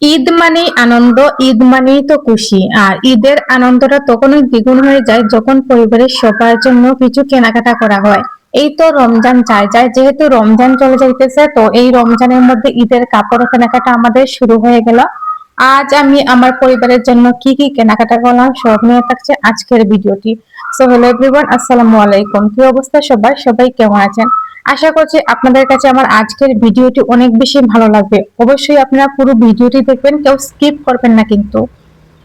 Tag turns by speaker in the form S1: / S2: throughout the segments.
S1: ঈদ মানেই আনন্দ, ঈদ মানেই তো খুশি। আর ঈদের আনন্দটা তখনই দ্বিগুণ হয়ে যায় যখন পরিবারের সবার জন্য কিছু কেনাকাটা করা হয়। এই তো রমজান যায় যেহেতু রমজান চলে যাইতেছে, তো এই রমজানের মধ্যে ঈদের কাপড় কেনাকাটা আমাদের শুরু হয়ে গেল। আজ আমি আমার পরিবারের জন্য কি কি কেনাকাটা করলাম সব নিয়ে থাকছে আজকের ভিডিওটি। সো হ্যালো এভরিওয়ান, আসসালামু আলাইকুম। কি অবস্থা সবার, সবাই কেমন আছেন? আশা করছি আপনাদের কাছে আমার আজকের ভিডিওটি অনেক বেশি ভালো লাগবে। অবশ্যই আপনারা পুরো ভিডিওটি দেখবেন, কেউ স্কিপ করবেন না কিন্তু।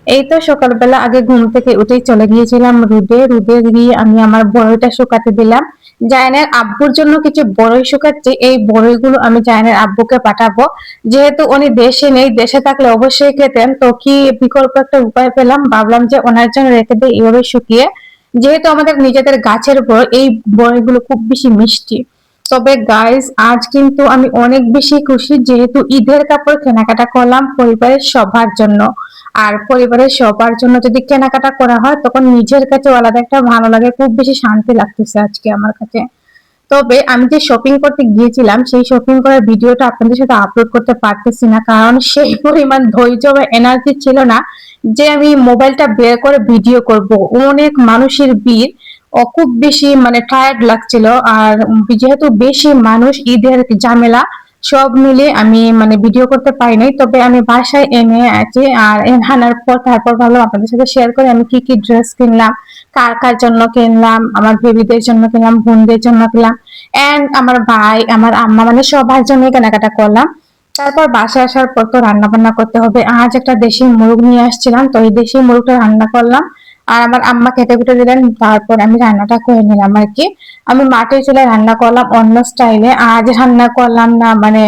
S1: এই তো সকালবেলা আগে ঘুম থেকে উঠেই চলে গিয়েছিলাম রোদে। রোদে গিয়ে আমি আমার বড়ইটা শুকাতে দিলাম। জায়ানের আব্বুর জন্য কিছু বড়ই শুকাচ্ছি, এই বড়ইগুলো আমি জায়ানের আব্বুকে পাঠাবো। যেহেতু উনি দেশে নেই, দেশে থাকলে অবশ্যই খেতেন, তো কি বিকল্প একটা উপায় পেলাম, ভাবলাম যে ওনার জন্য রেখে দিই এইভাবে শুকিয়ে। যেহেতু আমাদের নিজেদের গাছের বড়, এই বড়ইগুলো খুব বেশি মিষ্টি। তবে গাইস, আজ কিন্তু আমি অনেক বেশি খুশি, যেহেতু ঈদের কাপড় কেনাকাটা করলাম পরিবারের সবার জন্য। আর পরিবারের সবার জন্য যদি কেনাকাটা করা হয় তখন নিজের কাছে আলাদা একটা ভালো লাগে, খুব বেশি শান্তি লাগতেছে আজকে আমার কাছে। তবে আমি যে শপিং করতে গিয়েছিলাম সেই শপিং করার ভিডিওটা আপনাদের সাথে আপলোড করতে পারতেছি না, কারণ সেই পরিমাণ ধৈর্য বা এনার্জি ছিল না যে আমি মোবাইলটা বের করে ভিডিও করব। অনেক মানুষের ভিড়, খুব বেশি মানে টায়ার্ড লাগছিল। আর যেহেতু বেশি মানুষ, ঈদের ঝামেলা সব মিলে আমি মানে ভিডিও করতে পারি নাই। তবে আমি বাসায় এনে আছি, আর আনার পর তারপর ভাবলাম আপনাদের সাথে শেয়ার করে আমি কি কি ড্রেস কিনলাম, কার কার জন্য কিনলাম, আমার বেবিদের জন্য কিনলাম, বোনদের জন্য কিনলাম, এন্ড আমার ভাই, আমার আম্মা, মানে সবার জন্য কেনাকাটা করলাম। তারপর বাসায় আসার পর তো রান্না বান্না করতে হবে। আজ একটা দেশি মুরগ নিয়ে আসছিলাম, তো এই দেশি মুরগটা রান্না করলাম। আর আমার আম্মা খেতে খুঁটে দিলেন, তারপর আমি রান্নাটা করে নিলাম আর কি। আমি মাটির চুলায় রান্না করলাম অন্য স্টাইলে, আজ রান্না করলাম না মানে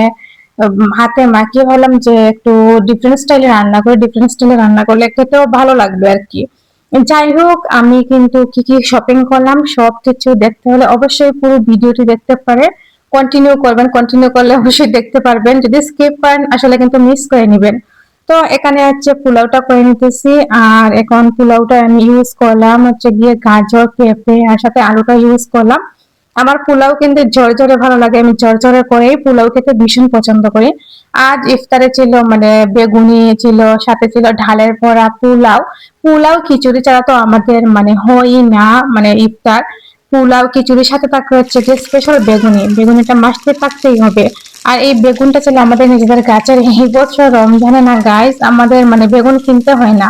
S1: হাতে মাখিয়ে ভাবলাম যে একটু ডিফারেন্ট স্টাইলে রান্না করে, ডিফারেন্ট স্টাইলে রান্না করলে খেতেও ভালো লাগবে আর কি। যাই হোক, আমি কিন্তু কি কি শপিং করলাম সবকিছু দেখতে হলে অবশ্যই পুরো ভিডিওটি দেখতে পারে, কন্টিনিউ করবেন। কন্টিনিউ করলে অবশ্যই দেখতে পারবেন, যদি স্কিপ করেন আসলে কিন্তু মিস করে নেবেন। তো এখানে হচ্ছে পোলাওটা করে নিতেছি। আর এখন পোলাওটা আমি ইউজ করলাম হচ্ছে গিয়ে গাজর, পেঁপে আর সাথে আলুটা ইউজ করলাম। আমার পোলাও কিন্তু ঝরঝরে ভালো লাগে, আমি ঝরঝরে করেই পোলাও খেতে ভীষণ পছন্দ করি। আজ ইফতারে ছিল মানে বেগুনি ছিল, সাথে ছিল ঢালের ভরা পোলাও। পোলাও খিচুড়ি ছাড়া তো আমাদের মানে হয়ই না, মানে ইফতার। পোলাও খিচুড়ির সাথে থাকতে হচ্ছে যে স্পেশাল বেগুনি, বেগুনিটা মাসতে থাকতেই হবে। আর এই বেগুনটা ছিল আমাদের নিজেদের গাছের। এই বছর রমজানে না গাইস, আমাদের মানে বেগুন কিনতে হয় না,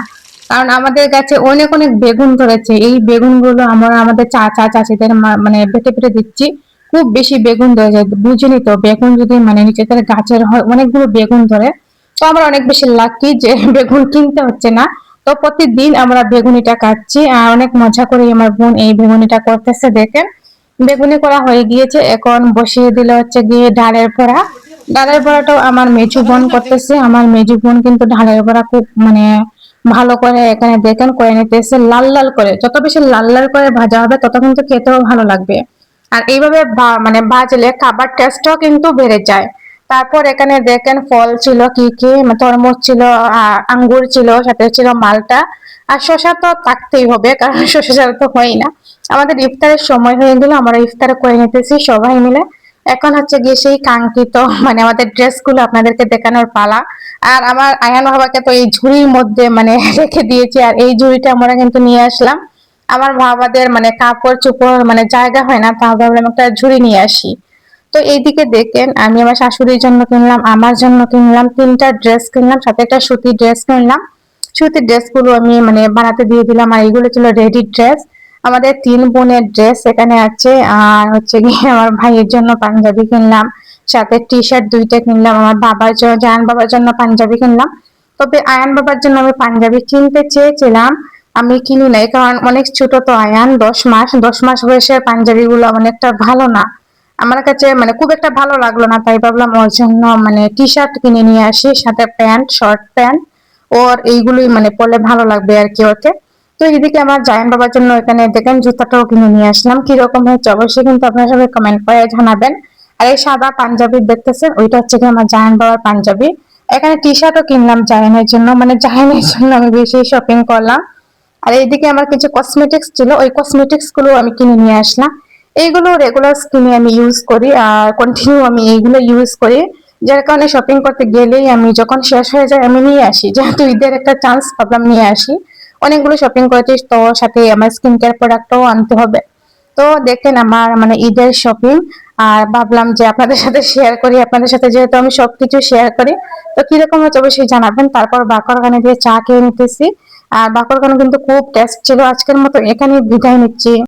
S1: কারণ আমাদের গাছে অনেক অনেক বেগুন ধরেছে। এই বেগুনগুলো আমরা আমাদের চাচা চাচিদের মানে বেটে বেটে দিচ্ছি। খুব বেশি বেগুন ধরে যায়, বুঝিনি তো, বেগুন যদি মানে নিজেদের গাছের হয় অনেকগুলো বেগুন ধরে, তো আমরা অনেক বেশি লাকি যে বেগুন কিনতে হচ্ছে না। তো প্রতিদিন আমরা বেগুনিটা কাটছি, আর অনেক মজা করে আমার বোন এই বেগুনিটা করতেছে দেখেন। বেগুনি করা হয়ে গিয়েছে, এখন বসিয়ে দিলে হচ্ছে গিয়ে ডালের বড়া। ডালের বড়াটাও আমার মেজু বোন করতেছে। আমার মেজু বোন কিন্তু ডালের বড়া খুব মানে ভালো করে এখানে দেখেন করে নিতেছে, লাল লাল করে। যত বেশি লাল লাল করে ভাজা হবে তত কিন্তু খেতেও ভালো লাগবে। আর এইভাবে মানে ভাজলে খাবার টেস্টও কিন্তু বেড়ে যায়। তারপর এখানে দেখেন ফল ছিল কি কি, তরমুজ ছিল, আঙ্গুর ছিল, সাথে ছিল মালটা। আর শসা তো থাকতেই হবে, কারণ শসা ছাড়া তো হয় না। আমাদের ইফতারের সময় হয়ে গেল, আমরা ইফতার করে নিতেছি সবাই মিলে। এখন হচ্ছে গিয়ে সেই কাঙ্ক্ষিত মানে আমাদের ড্রেস গুলো আপনাদেরকে দেখানোর পালা। আর আমার আয়ান বাবাকে তো এই ঝুড়ির মধ্যে মানে রেখে দিয়েছি, আর এই ঝুড়িটা আমরা কিন্তু নিয়ে আসলাম। আমার বাবাদের মানে কাপড় চোপড় মানে জায়গা হয় না, তা ভাবলাম একটা ঝুড়ি নিয়ে আসি। তো এইদিকে দেখেন আমি আমার শাশুড়ির জন্য কিনলাম, আমার জন্য কিনলাম, তিনটা ড্রেস কিনলাম, সাথে একটা সুতি ড্রেস কিনলাম। সুতির ড্রেসগুলো আমি মানে বানাতে দিয়ে দিলাম, আর এগুলো ছিল রেডি ড্রেস। আমাদের তিন বোনের ড্রেস এখানে আছে। আর হচ্ছে গিয়ে আমার ভাইয়ের জন্য পাঞ্জাবি কিনলাম, সাথে টি শার্ট দুইটা কিনলাম। আমার বাবার জন্য, জায়ান বাবার জন্য পাঞ্জাবি কিনলাম। তবে আয়ান বাবার জন্য আমি পাঞ্জাবি কিনতে চেয়েছিলাম, আমি কিনি নাই, কারণ অনেক ছোট তো আয়ান, 10 মাস, 10 মাস বয়সের পাঞ্জাবি গুলো অনেকটা ভালো না আমার কাছে, মানে খুব একটা ভালো লাগলো না। তাই ভাবলাম ওর জন্য মানে টি শার্ট কিনে নিয়ে আসি, সাথে প্যান্ট, শর্ট প্যান্ট। ওর এইগুলোই মানে পরলে ভালো লাগবে আর কি ওকে। তো এদিকে আমার জায়ান বাবার জন্য এখানে দেখেন জুতাটাও কিনে নিয়ে আসলাম। কিরকম হচ্ছে অবশ্যই কিন্তু আপনারা সবাই কমেন্ট করে জানাবেন। আর এই সাদা পাঞ্জাবি দেখতেছেন, ওইটা হচ্ছে কি আমার জায়ান বাবার পাঞ্জাবি। এখানে টি শার্টও কিনলাম জায়ানের জন্য, মানে জায়ানের জন্য আমি বেশি শপিং করলাম। আর এইদিকে আমার কিছু কসমেটিক্স ছিল, ওই কসমেটিক্স গুলো আমি কিনে নিয়ে আসলাম। এইগুলো রেগুলার স্কিনে আমি ইউজ করি, আর কন্টিনিউ আমি এইগুলো ইউজ করি। যার কারণে শপিং করতে গেলেই আমি যখন শেষ হয়ে যায় আমি নিয়ে আসি, যেহেতু ঈদের একটা চান্স ভাবলাম নিয়ে আসি। অনেকগুলো শপিং করেছি, তো সাথে আমার স্কিন কেয়ার প্রোডাক্টও আনতে হবে। তো দেখেন আমার মানে ঈদের শপিং, আর ভাবলাম যে আপনাদের সাথে শেয়ার করি। আপনাদের সাথে যেহেতু আমি সবকিছু শেয়ার করি, তো কিরকম হচ্ছে অবশ্যই জানাবেন। তারপর বাকরখানে দিয়ে চা খেয়ে নিতেছি। আর বাকরখানে কিন্তু খুব টেস্ট ছিল। আজকের মতো এখানে বিদায় নিচ্ছি।